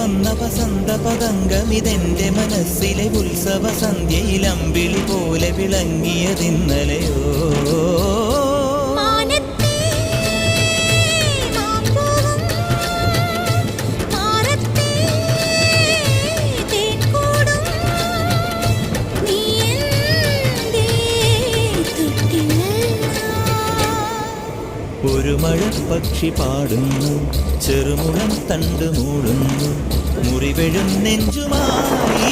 വന്ന വസന്ത പതംഗമിതെന്റെ മനസ്സിലെ ഉത്സവ സന്ധ്യയിൽ അമ്പിളി പോലെ വിളങ്ങിയതിന്നലെയോ ഒരു മഴപ്പക്ഷി പാടുന്നു, ചെറുമുളം തണ്ട് മൂടുന്നു, മുറിവെഴും നെഞ്ചുമായി